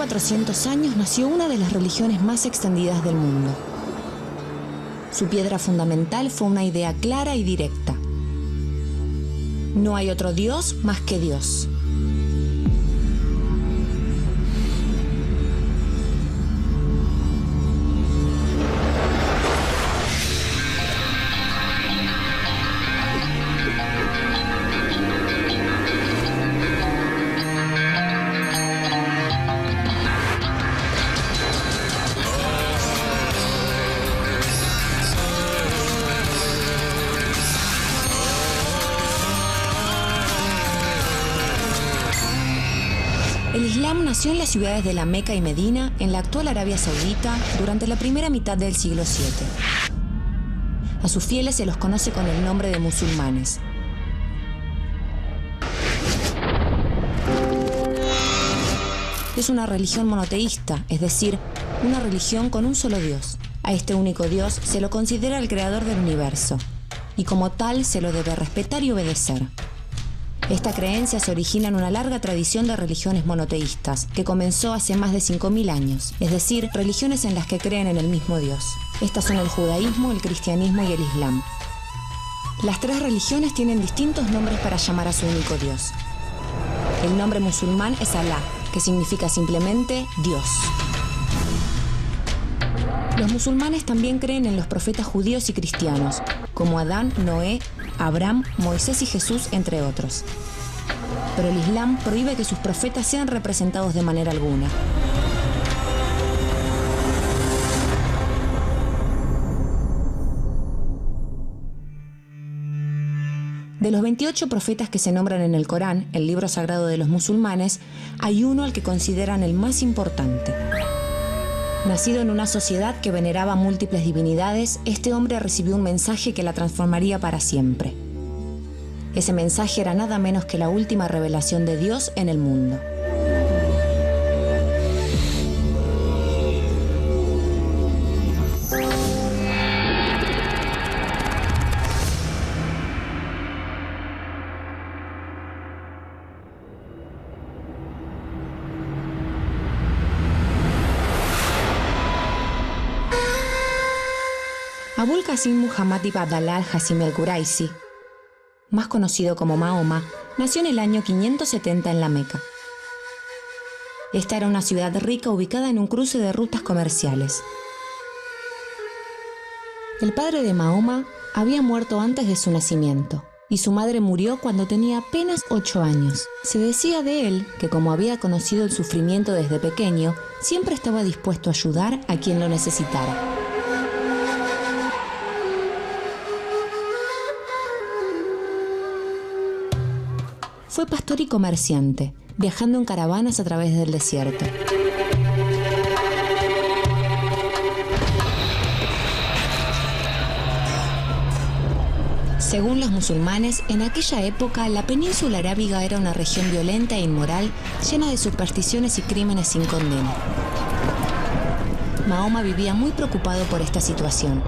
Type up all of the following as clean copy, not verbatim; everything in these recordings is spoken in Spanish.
1400 años nació una de las religiones más extendidas del mundo. Su piedra fundamental fue una idea clara y directa. No hay otro Dios más que Dios. El Islam nació en las ciudades de La Meca y Medina, en la actual Arabia Saudita, durante la primera mitad del siglo VII. A sus fieles se los conoce con el nombre de musulmanes. Es una religión monoteísta, es decir, una religión con un solo Dios. A este único Dios se lo considera el creador del universo, y como tal se lo debe respetar y obedecer. Esta creencia se origina en una larga tradición de religiones monoteístas, que comenzó hace más de 5000 años, es decir, religiones en las que creen en el mismo Dios. Estas son el judaísmo, el cristianismo y el islam. Las tres religiones tienen distintos nombres para llamar a su único Dios. El nombre musulmán es Alá, que significa simplemente Dios. Los musulmanes también creen en los profetas judíos y cristianos, como Adán, Noé, Abraham, Moisés y Jesús, entre otros. Pero el Islam prohíbe que sus profetas sean representados de manera alguna. De los 28 profetas que se nombran en el Corán, el libro sagrado de los musulmanes, hay uno al que consideran el más importante. Nacido en una sociedad que veneraba múltiples divinidades, este hombre recibió un mensaje que la transformaría para siempre. Ese mensaje era nada menos que la última revelación de Dios en el mundo. Abul Qasim Muhammad ibn Abdallah al-Hasim al-Quraisi, más conocido como Mahoma, nació en el año 570 en la Meca. Esta era una ciudad rica ubicada en un cruce de rutas comerciales. El padre de Mahoma había muerto antes de su nacimiento y su madre murió cuando tenía apenas 8 años. Se decía de él que, como había conocido el sufrimiento desde pequeño, siempre estaba dispuesto a ayudar a quien lo necesitara. Fue pastor y comerciante, viajando en caravanas a través del desierto. Según los musulmanes, en aquella época la península arábiga era una región violenta e inmoral, llena de supersticiones y crímenes sin condena. Mahoma vivía muy preocupado por esta situación.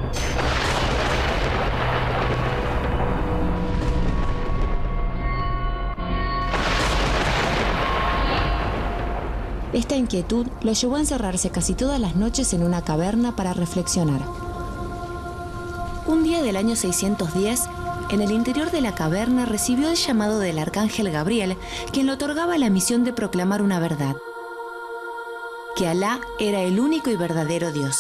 Esta inquietud lo llevó a encerrarse casi todas las noches en una caverna para reflexionar. Un día del año 610, en el interior de la caverna recibió el llamado del arcángel Gabriel, quien le otorgaba la misión de proclamar una verdad: que Alá era el único y verdadero Dios.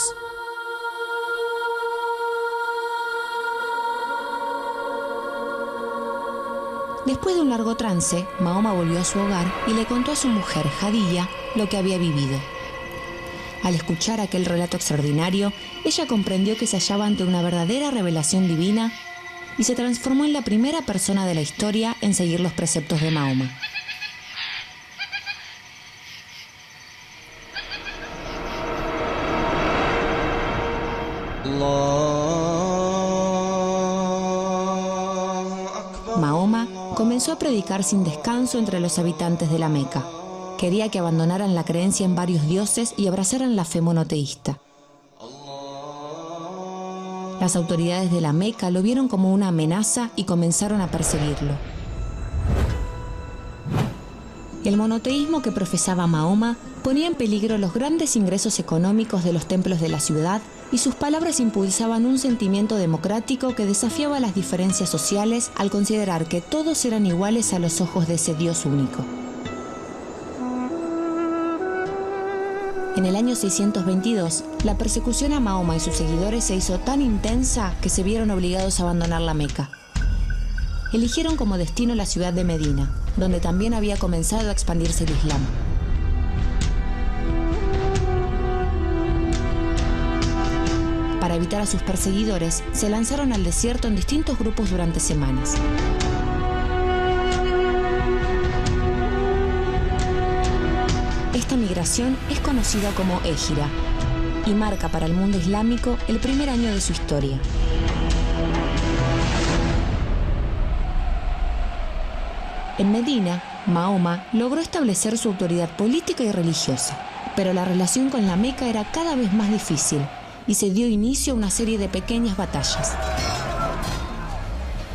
Después de un largo trance, Mahoma volvió a su hogar y le contó a su mujer, Jadilla, lo que había vivido. Al escuchar aquel relato extraordinario, ella comprendió que se hallaba ante una verdadera revelación divina y se transformó en la primera persona de la historia en seguir los preceptos de Mahoma. Mahoma comenzó a predicar sin descanso entre los habitantes de la Meca. Quería que abandonaran la creencia en varios dioses y abrazaran la fe monoteísta. Las autoridades de la Meca lo vieron como una amenaza y comenzaron a perseguirlo. El monoteísmo que profesaba Mahoma ponía en peligro los grandes ingresos económicos de los templos de la ciudad y sus palabras impulsaban un sentimiento democrático que desafiaba las diferencias sociales al considerar que todos eran iguales a los ojos de ese Dios único. En el año 622, la persecución a Mahoma y sus seguidores se hizo tan intensa que se vieron obligados a abandonar la Meca. Eligieron como destino la ciudad de Medina, donde también había comenzado a expandirse el Islam. Para evitar a sus perseguidores, se lanzaron al desierto en distintos grupos durante semanas. Esta migración es conocida como Égira y marca para el mundo islámico el primer año de su historia. En Medina, Mahoma logró establecer su autoridad política y religiosa, pero la relación con la Meca era cada vez más difícil y se dio inicio a una serie de pequeñas batallas.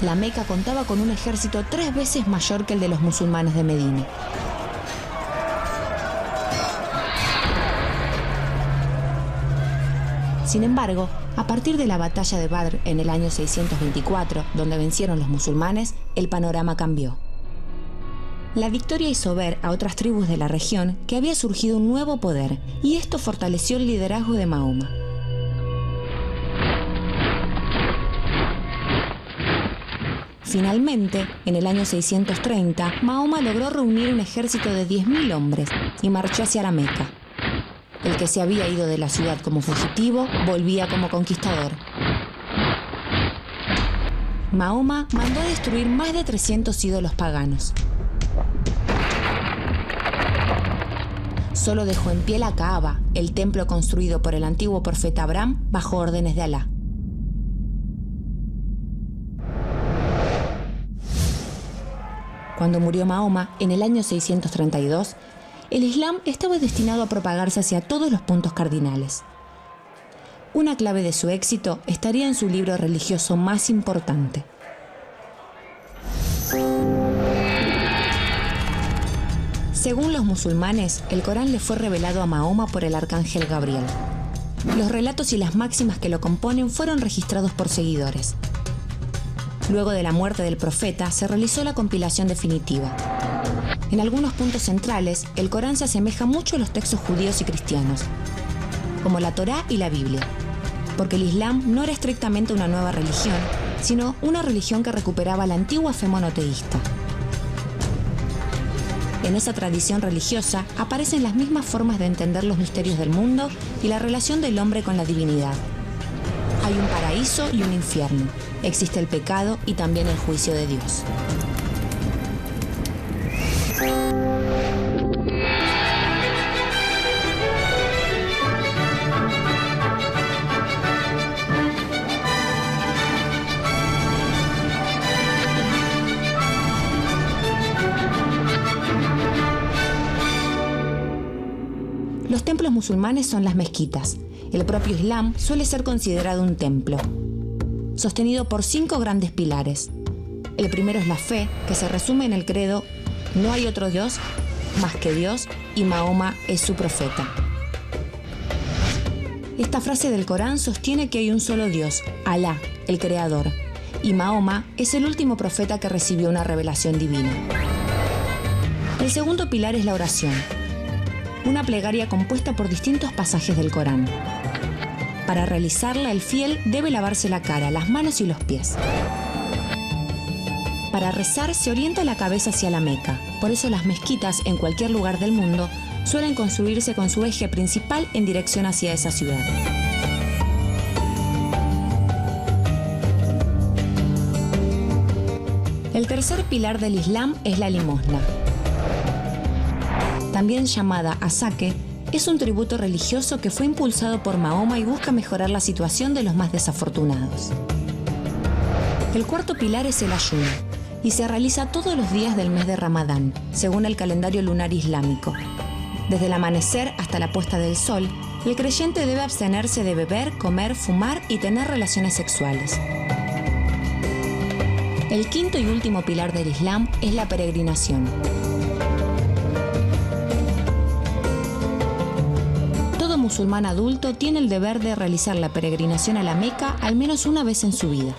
La Meca contaba con un ejército 3 veces mayor que el de los musulmanes de Medina. Sin embargo, a partir de la batalla de Badr en el año 624, donde vencieron los musulmanes, el panorama cambió. La victoria hizo ver a otras tribus de la región que había surgido un nuevo poder, y esto fortaleció el liderazgo de Mahoma. Finalmente, en el año 630, Mahoma logró reunir un ejército de 10.000 hombres y marchó hacia la Meca. El que se había ido de la ciudad como fugitivo volvía como conquistador. Mahoma mandó a destruir más de 300 ídolos paganos. Solo dejó en pie la Kaaba, el templo construido por el antiguo profeta Abraham bajo órdenes de Alá. Cuando murió Mahoma, en el año 632, el Islam estaba destinado a propagarse hacia todos los puntos cardinales. Una clave de su éxito estaría en su libro religioso más importante. Según los musulmanes, el Corán le fue revelado a Mahoma por el arcángel Gabriel. Los relatos y las máximas que lo componen fueron registrados por seguidores. Luego de la muerte del profeta, se realizó la compilación definitiva. En algunos puntos centrales, el Corán se asemeja mucho a los textos judíos y cristianos, como la Torá y la Biblia, porque el Islam no era estrictamente una nueva religión, sino una religión que recuperaba la antigua fe monoteísta. En esa tradición religiosa aparecen las mismas formas de entender los misterios del mundo y la relación del hombre con la divinidad. Hay un paraíso y un infierno, existe el pecado y también el juicio de Dios. Los templos musulmanes son las mezquitas. El propio Islam suele ser considerado un templo, sostenido por 5 grandes pilares. El primero es la fe, que se resume en el credo: no hay otro Dios más que Dios y Mahoma es su profeta. Esta frase del Corán sostiene que hay un solo Dios, Alá, el Creador, y Mahoma es el último profeta que recibió una revelación divina. El segundo pilar es la oración, una plegaria compuesta por distintos pasajes del Corán. Para realizarla, el fiel debe lavarse la cara, las manos y los pies. Para rezar, se orienta la cabeza hacia la Meca. Por eso las mezquitas en cualquier lugar del mundo suelen construirse con su eje principal en dirección hacia esa ciudad. El tercer pilar del Islam es la limosna. También llamada asaque, es un tributo religioso que fue impulsado por Mahoma y busca mejorar la situación de los más desafortunados. El cuarto pilar es el ayuno, y se realiza todos los días del mes de Ramadán, según el calendario lunar islámico. Desde el amanecer hasta la puesta del sol, el creyente debe abstenerse de beber, comer, fumar y tener relaciones sexuales. El quinto y último pilar del Islam es la peregrinación. musulmán adulto tiene el deber de realizar la peregrinación a la Meca al menos una vez en su vida.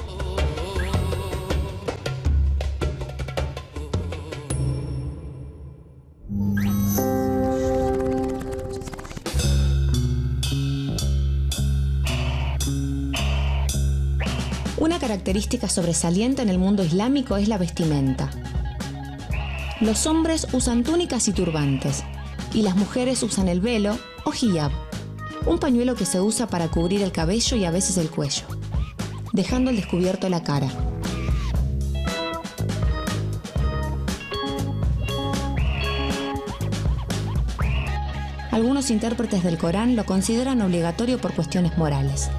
Una característica sobresaliente en el mundo islámico es la vestimenta. Los hombres usan túnicas y turbantes, y las mujeres usan el velo o hijab, un pañuelo que se usa para cubrir el cabello y a veces el cuello, dejando al descubierto la cara. Algunos intérpretes del Corán lo consideran obligatorio por cuestiones morales.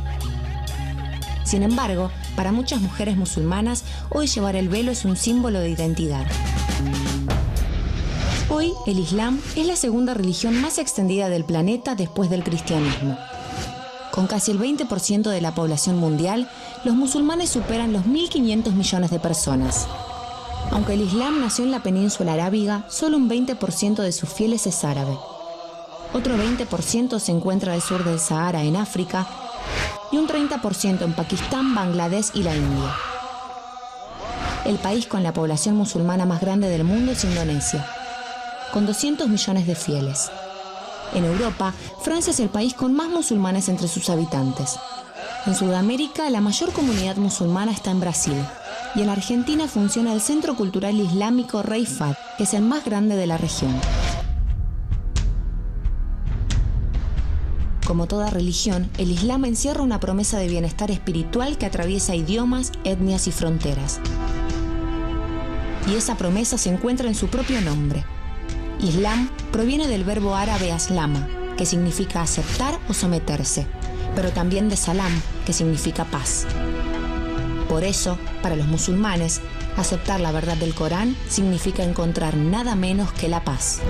Sin embargo, para muchas mujeres musulmanas, hoy llevar el velo es un símbolo de identidad. Hoy, el Islam es la segunda religión más extendida del planeta después del cristianismo. Con casi el 20% de la población mundial, los musulmanes superan los 1.500 millones de personas. Aunque el Islam nació en la península arábiga, solo un 20% de sus fieles es árabe. Otro 20% se encuentra al sur del Sahara, en África, y un 30% en Pakistán, Bangladesh y la India. El país con la población musulmana más grande del mundo es Indonesia, con 200 millones de fieles. En Europa, Francia es el país con más musulmanes entre sus habitantes. En Sudamérica, la mayor comunidad musulmana está en Brasil. Y en Argentina funciona el Centro Cultural Islámico Rey Fahd, que es el más grande de la región. Como toda religión, el Islam encierra una promesa de bienestar espiritual que atraviesa idiomas, etnias y fronteras. Y esa promesa se encuentra en su propio nombre. Islam proviene del verbo árabe aslama, que significa aceptar o someterse, pero también de salam, que significa paz. Por eso, para los musulmanes, aceptar la verdad del Corán significa encontrar nada menos que la paz.